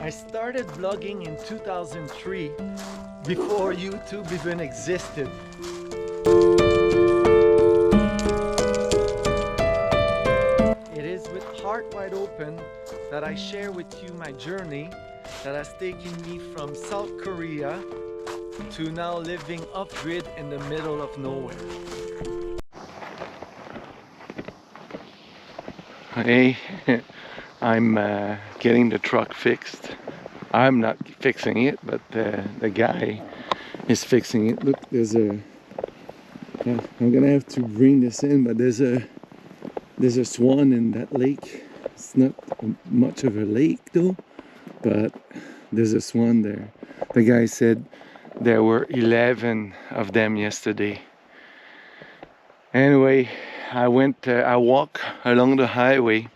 I started vlogging in 2003, before YouTube even existed. It is with heart wide open that I share with you my journey that has taken me from South Korea to now living off-grid in the middle of nowhere. Hey, I'm getting the truck fixed. I'm not fixing it, but the guy is fixing it. Look, there's a... Yeah, I'm gonna have to bring this in, but there's a swan in that lake. It's not much of a lake though, but there's a swan there. The guy said there were 11 of them yesterday. Anyway, I walk along the highway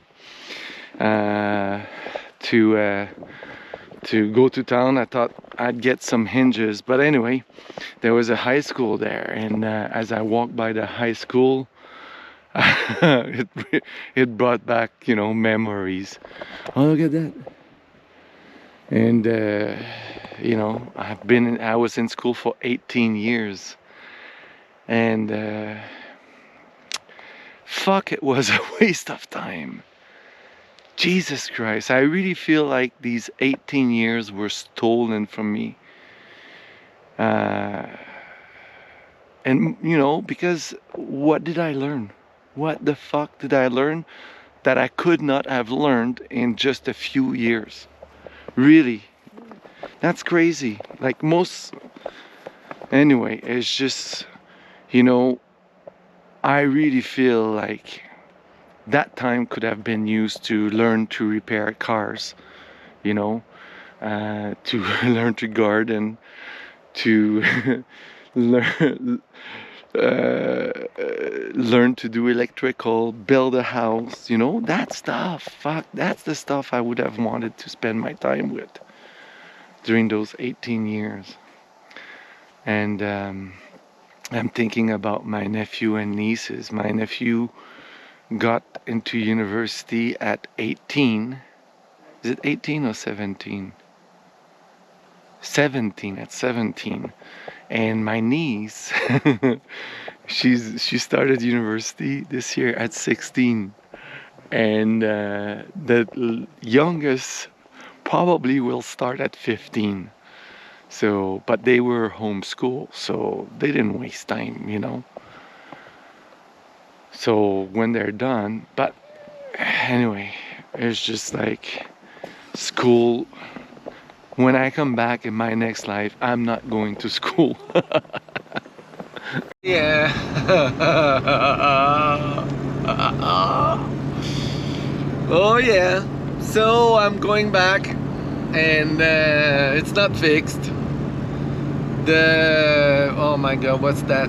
to go to town. I thought I'd get some hinges, but anyway, there was a high school there, and as I walked by the high school, it brought back, you know, memories. Oh, look at that. And you know, I was in school for 18 years, and fuck, it was a waste of time. Jesus Christ, I really feel like these 18 years were stolen from me. And you know, because what did I learn? What the fuck did I learn that I could not have learned in just a few years? Really, that's crazy. Like most, anyway, it's just, you know, I really feel like that time could have been used to learn to repair cars, you know, to learn to garden, to learn to do electrical, build a house, you know, that stuff. Fuck, that's the stuff I would have wanted to spend my time with during those 18 years. And I'm thinking about my nephew and nieces. My nephew got into university at 18. Is it 18 or 17? 17, at 17. And my niece, she started university this year at 16. And the youngest probably will start at 15. So, but they were homeschooled, so they didn't waste time, you know. So when they're done, but anyway, it's just like school. When I come back in my next life, I'm not going to school. Yeah. Oh yeah. So I'm going back, and it's not fixed. Oh my god, what's that?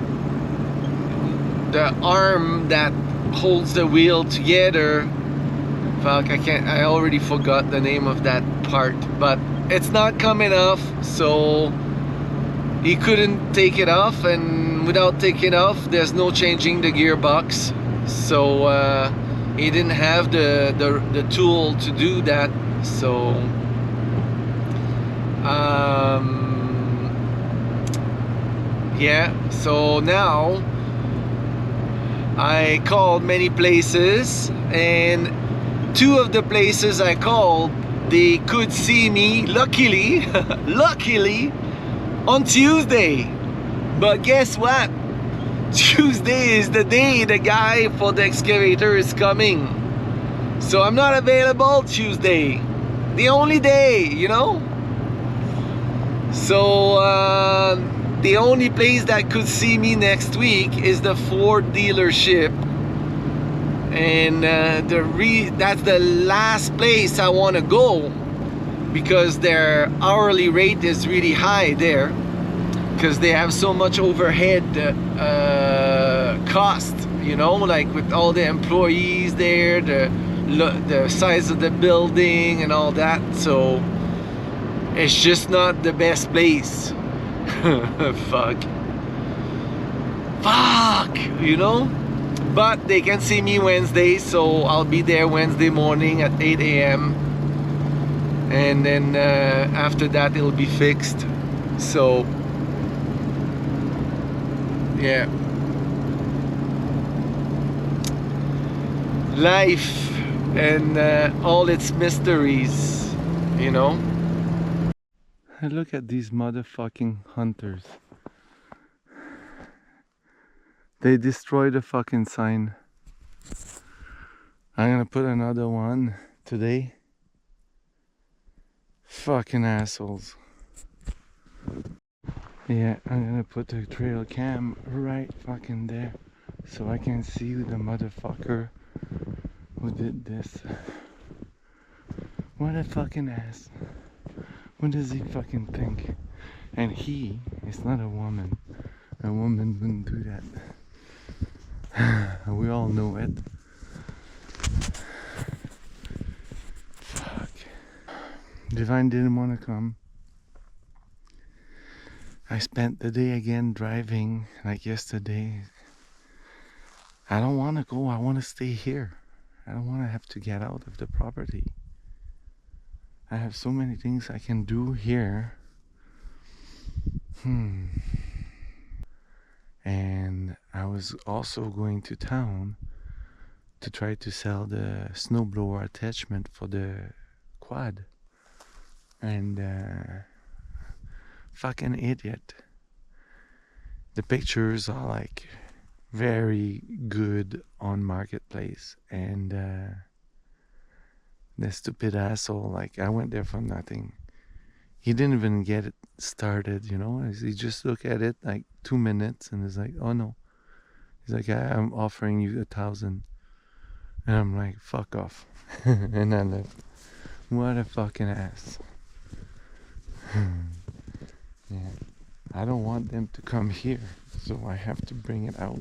The arm that holds the wheel together. Fuck, I already forgot the name of that part, but it's not coming off, so he couldn't take it off, and without taking it off, there's no changing the gearbox. So he didn't have the tool to do that. So yeah, so now I called many places, and two of the places I called, they could see me, luckily, luckily, on Tuesday. But guess what? Tuesday is the day the guy for the excavator is coming. So I'm not available Tuesday. The only day, you know? So the only place that could see me next week is the Ford dealership. And that's the last place I want to go, because their hourly rate is really high there, because they have so much overhead cost, you know, like with all the employees there, the size of the building and all that. So it's just not the best place. Fuck, you know. But they can see me Wednesday, so I'll be there Wednesday morning at 8 a.m. and then after that it'll be fixed. So yeah, life and all its mysteries, you know. And look at these motherfucking hunters. They destroyed the fucking sign. I'm gonna put another one today. Fucking assholes. Yeah, I'm gonna put the trail cam right fucking there so I can see the motherfucker who did this. What a fucking ass. What does he fucking think? And he is not a woman. A woman wouldn't do that. We all know it. Fuck. Divine didn't want to come. I spent the day again driving like yesterday. I don't want to go. I want to stay here. I don't want to have to get out of the property. I have so many things I can do here. And I was also going to town to try to sell the snowblower attachment for the quad. And fucking idiot. The pictures are like very good on Marketplace, and the stupid asshole, like, I went there for nothing. He didn't even get it started, you know. He just looked at it like 2 minutes and is like, oh no. He's like, I'm offering you 1,000. And I'm like, fuck off. And I left. What a fucking ass. Yeah. I don't want them to come here, so I have to bring it out.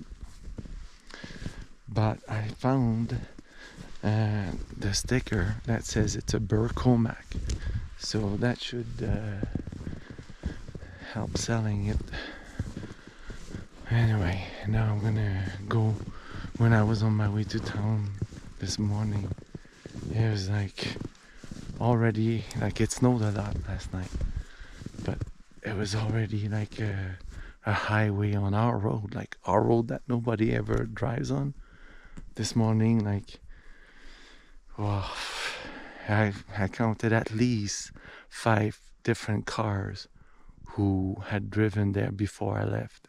But I found the sticker that says it's a burr comac, so that should help selling it. Anyway, now I'm gonna go. When I was on my way to town this morning, it was like already, like, it snowed a lot last night, but it was already like a highway on our road, like our road that nobody ever drives on. This morning, like, well, I counted at least 5 different cars who had driven there before I left.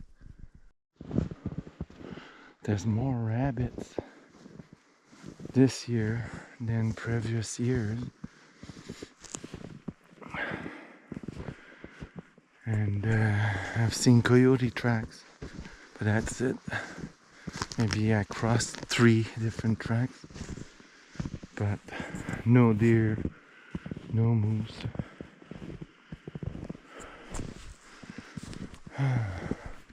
There's more rabbits this year than previous years. And I've seen coyote tracks, but that's it. Maybe I crossed 3 different tracks, but no deer, no moose.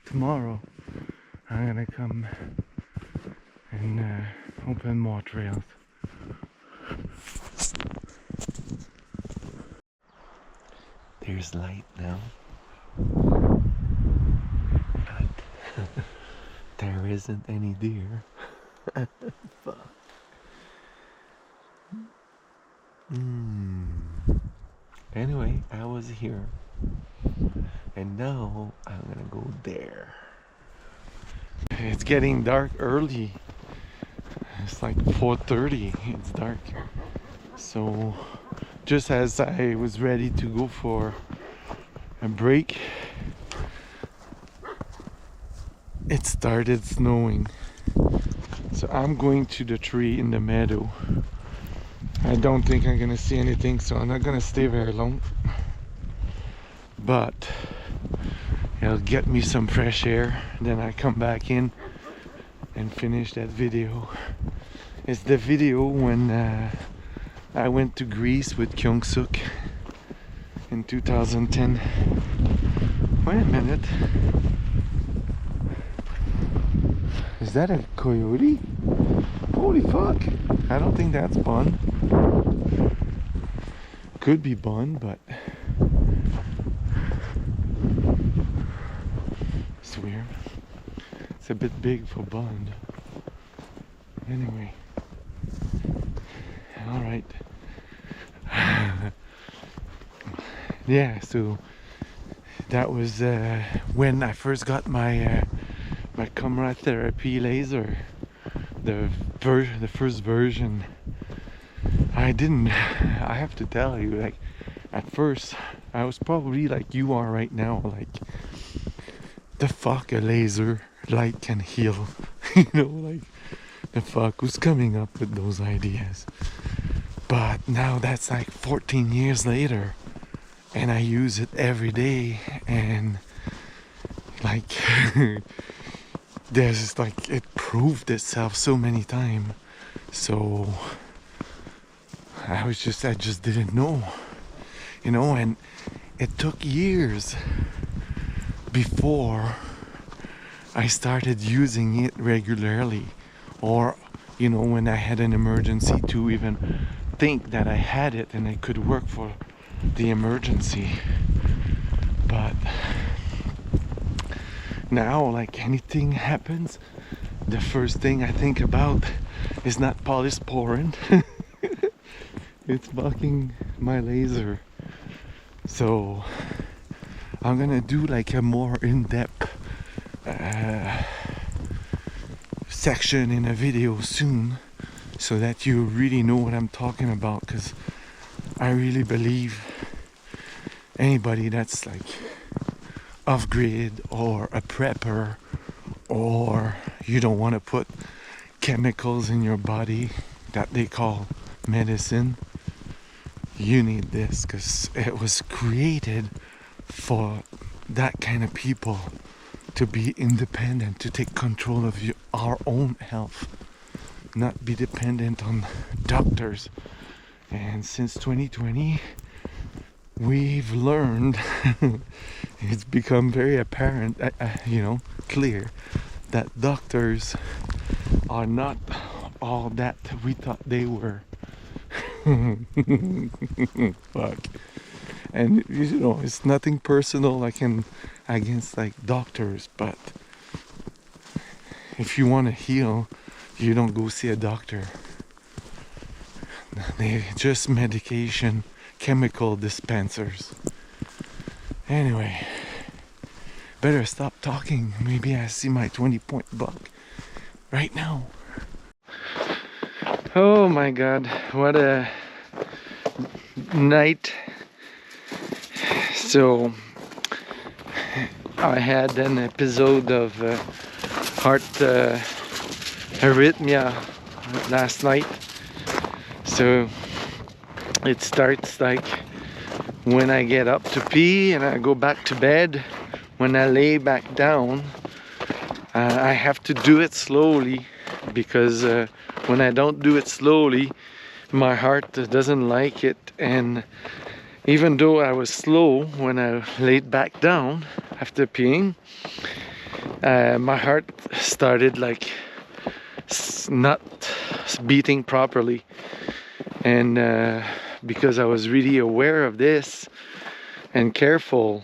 Tomorrow I'm gonna come and open more trails. There's light now, but there isn't any deer. Fuck. Anyway, I was here, and now I'm gonna go there. It's getting dark early. It's like 4:30. It's dark. So just as I was ready to go for a break, it started snowing. So I'm going to the tree in the meadow. I don't think I'm gonna see anything, so I'm not gonna stay very long, but it'll get me some fresh air. Then I come back in and finish that video. It's the video when I went to Greece with Kyung-suk in 2010. Wait a minute. Is that a coyote? Holy fuck. I don't think that's Bun. Could be Bun, but it's weird. It's a bit big for Bun. Anyway. Alright. yeah, so that was when I first got my my coMra-Therapy laser, the first version. I have to tell you, like, at first I was probably like you are right now, like, the fuck, a laser light can heal. You know, like, the fuck, who's coming up with those ideas? But now that's like 14 years later, and I use it every day, and like there's like, it proved itself so many times. So I just didn't know, you know, and it took years before I started using it regularly, or, you know, when I had an emergency, to even think that I had it and it could work for the emergency. But now, like, anything happens, the first thing I think about is not polysporin. It's fucking my laser. So I'm gonna do like a more in-depth section in a video soon, so that you really know what I'm talking about, because I really believe anybody that's like off-grid or a prepper, or you don't want to put chemicals in your body that they call medicine, you need this, because it was created for that kind of people, to be independent, to take control of our own health, not be dependent on doctors. And since 2020, we've learned it's become very apparent, you know, clear, that doctors are not all that we thought they were. Fuck. And you know, it's nothing personal like against like doctors, but if you want to heal, you don't go see a doctor. They just medication, chemical dispensers. Anyway, better stop talking. Maybe I see my 20-point buck right now. Oh my god, what a night. So I had an episode of heart arrhythmia last night. So it starts like when I get up to pee and I go back to bed. When I lay back down, I have to do it slowly, because when I don't do it slowly, my heart doesn't like it. And even though I was slow when I laid back down after peeing, my heart started like not beating properly. And because I was really aware of this and careful,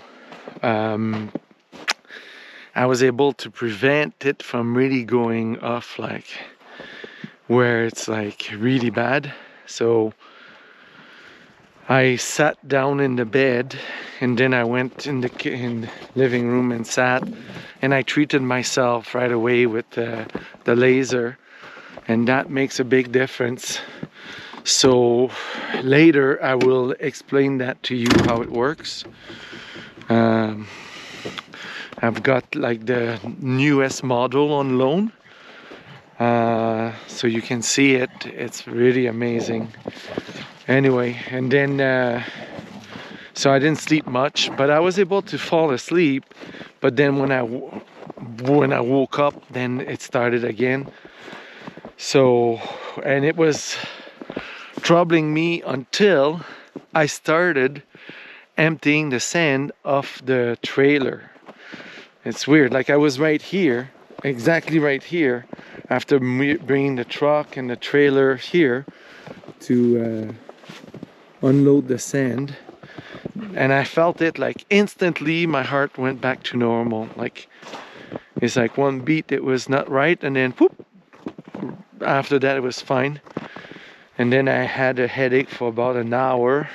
I was able to prevent it from really going off, like where it's like really bad. So I sat down in the bed, and then I went in the living room and sat, and I treated myself right away with the laser, and that makes a big difference. So later I will explain that to you, how it works. I've got like the newest model on loan, so you can see it. It's really amazing. Anyway, and then so I didn't sleep much, but I was able to fall asleep. But then when I woke up, then it started again. So, and it was troubling me until I started emptying the sand off the trailer. It's weird, like I was right here, exactly right here, after bringing the truck and the trailer here to unload the sand, and I felt it like instantly. My heart went back to normal. Like, it's like one beat it was not right, and then whoop, after that it was fine. And then I had a headache for about an hour,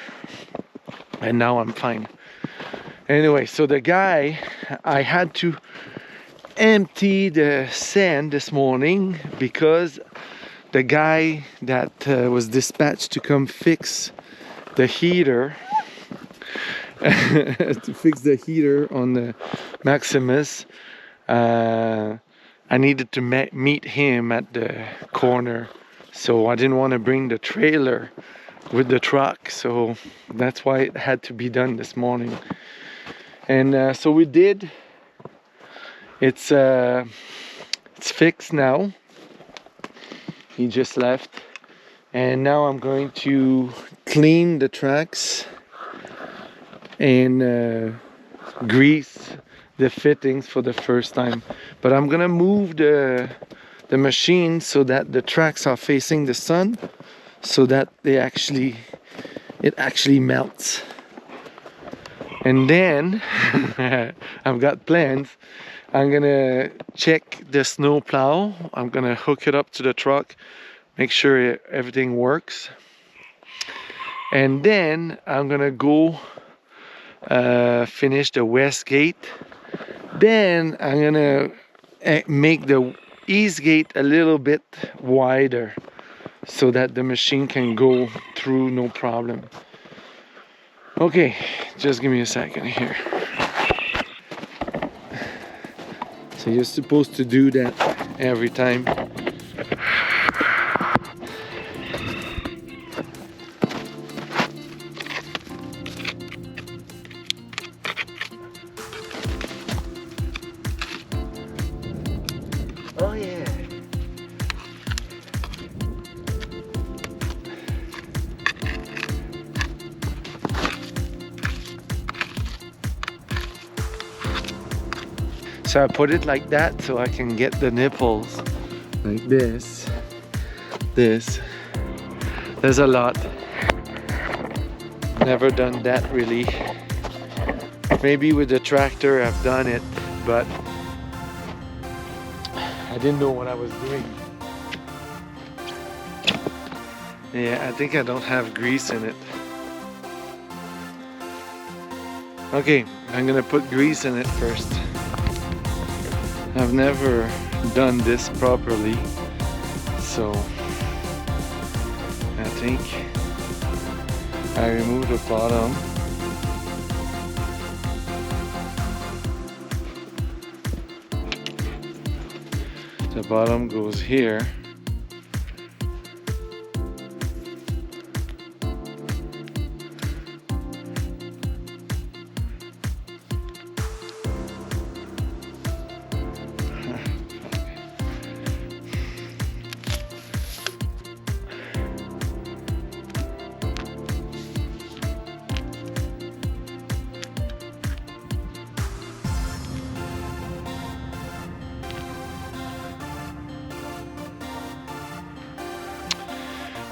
and now I'm fine. Anyway, so the guy, I had to empty the sand this morning because the guy that was dispatched to come fix the heater to fix the heater on the Maximus, I needed to meet him at the corner, so I didn't want to bring the trailer with the truck, so that's why it had to be done this morning. And so we did. It's fixed now. He just left, and now I'm going to clean the tracks and grease the fittings for the first time. But I'm gonna move the machine so that the tracks are facing the sun, so that it actually melts. And then I've got plans. I'm gonna check the snow plow. I'm gonna hook it up to the truck, make sure everything works, and then I'm gonna go finish the west gate. Then I'm gonna make the east gate a little bit wider so that the machine can go through no problem. Okay, just give me a second here. So you're supposed to do that every time. Oh yeah. So I put it like that so I can get the nipples like this. There's a lot. Never done that really. Maybe with the tractor I've done it, but I didn't know what I was doing. Yeah, I think I don't have grease in it. Okay, I'm gonna put grease in it first. I've never done this properly, so I think I remove the bottom. The bottom goes here.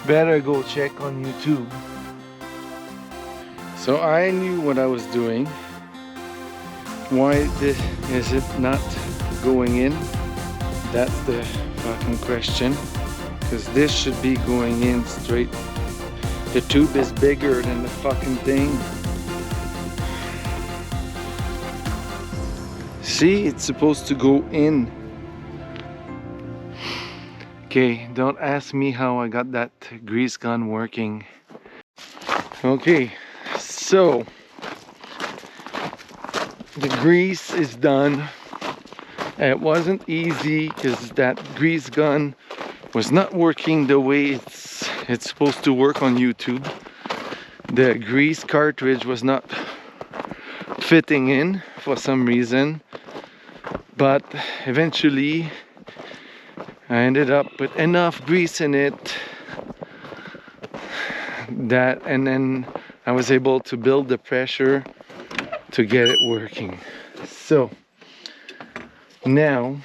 Better go check on YouTube. So I knew what I was doing. Why is it not going in? That's the fucking question. Because this should be going in straight. The tube is bigger than the fucking thing. See, it's supposed to go in. Okay, don't ask me how I got that grease gun working. Okay, so the grease is done. It wasn't easy because that grease gun was not working the way it's supposed to work on YouTube. The grease cartridge was not fitting in for some reason, but eventually I ended up with enough grease in it that, and then I was able to build the pressure to get it working. So now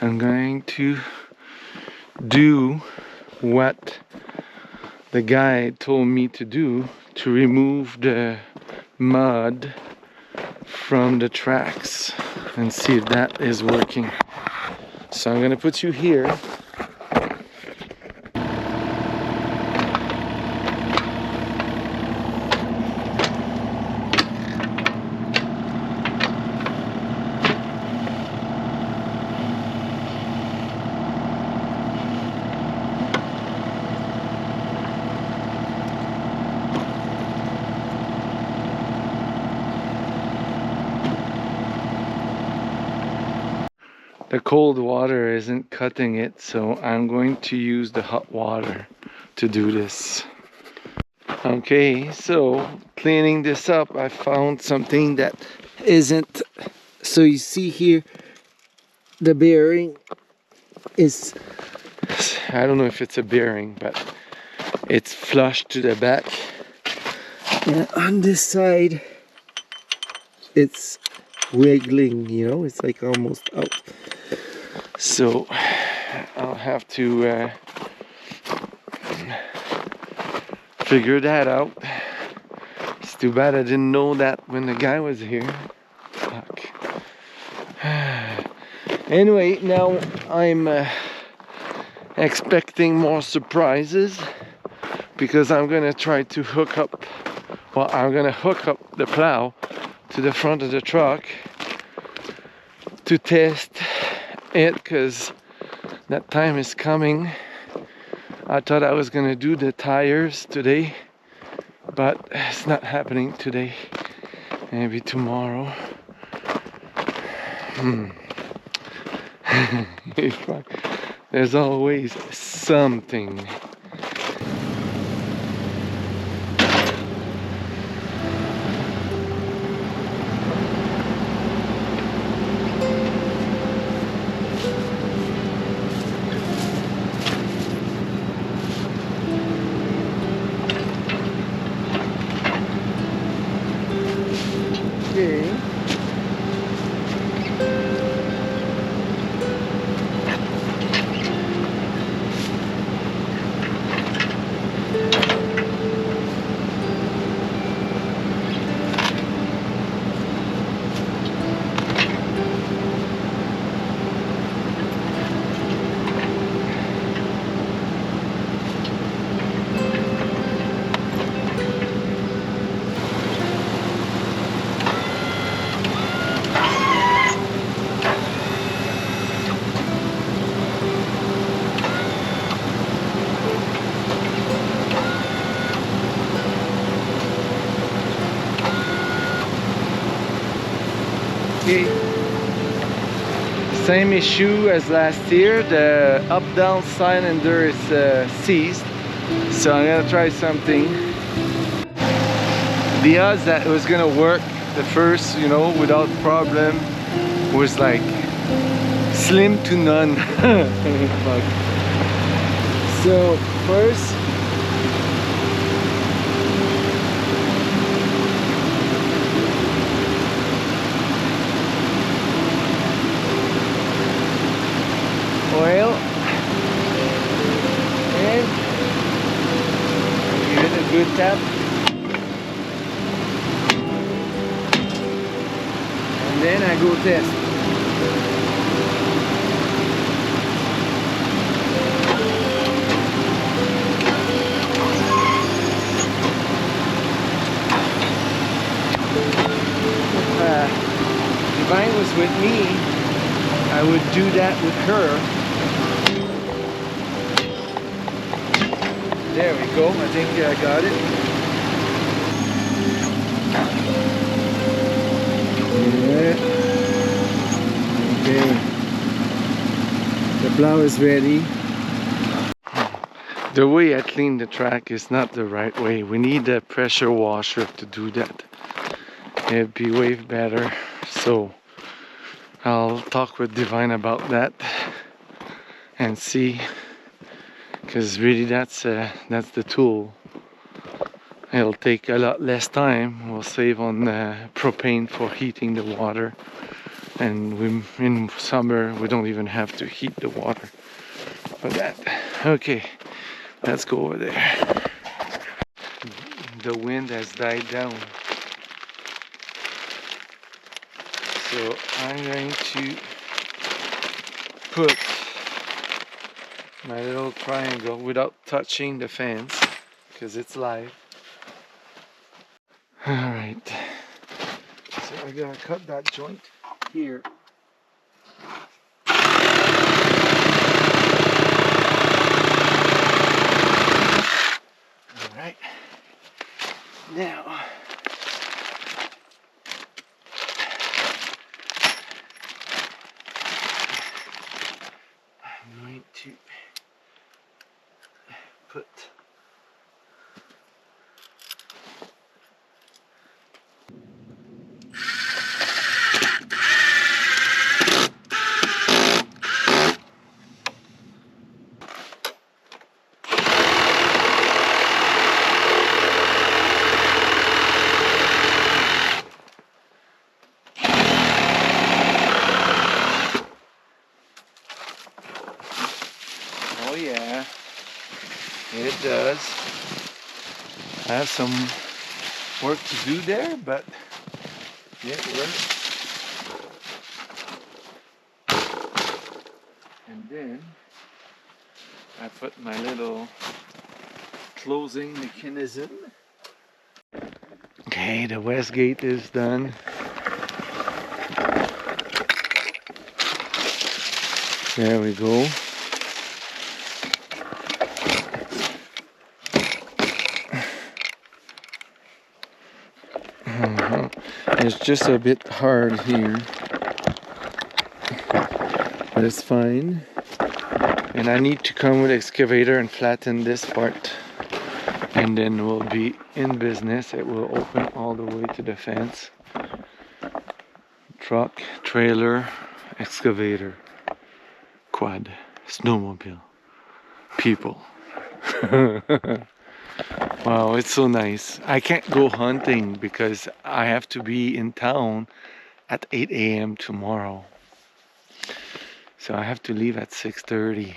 I'm going to do what the guy told me to do to remove the mud from the tracks and see if that is working. So I'm gonna put you here. The cold water isn't cutting it, so I'm going to use the hot water to do this. Okay, so cleaning this up, I found something that isn't. So you see here, the bearing is, I don't know if it's a bearing, but it's flush to the back. And on this side, it's wiggling, you know, it's like almost out. So I'll have to figure that out. It's too bad I didn't know that when the guy was here. Fuck. Anyway, now I'm expecting more surprises because I'm gonna try to hook up, well, I'm gonna hook up the plow to the front of the truck to test it, because that time is coming. I thought I was gonna do the tires today, but it's not happening today. Maybe tomorrow. There's always something. Okay. Okay. Same issue as last year. The up-down cylinder is seized. So I'm gonna try something. The odds that it was gonna work the first, you know, without problem was like slim to none. So first, oil, and give it a good tap, and then I go test. If Divine was with me, I would do that with her. There we go, I think I got it. Yeah. Okay. The plow is ready. The way I clean the track is not the right way. We need a pressure washer to do that. It'd be way better. So I'll talk with Divine about that and see. Because really that's the tool. It'll take a lot less time. We'll save on propane for heating the water, and in summer we don't even have to heat the water for that. Okay, let's go over there. The wind has died down, so I'm going to put my little triangle without touching the fence because it's live. Alright, so I gotta cut that joint here. Alright, now I'm going to put oh yeah, it does. I have some work to do there, but it works. And then I put my little closing mechanism. Okay, the west gate is done. There we go. It's just a bit hard here, but it's fine. And I need to come with excavator and flatten this part, and then we'll be in business. It will open all the way to the fence. Truck, trailer, excavator, quad, snowmobile, people. Wow, it's so nice. I can't go hunting because I have to be in town at 8 a.m. tomorrow. So I have to leave at 6:30.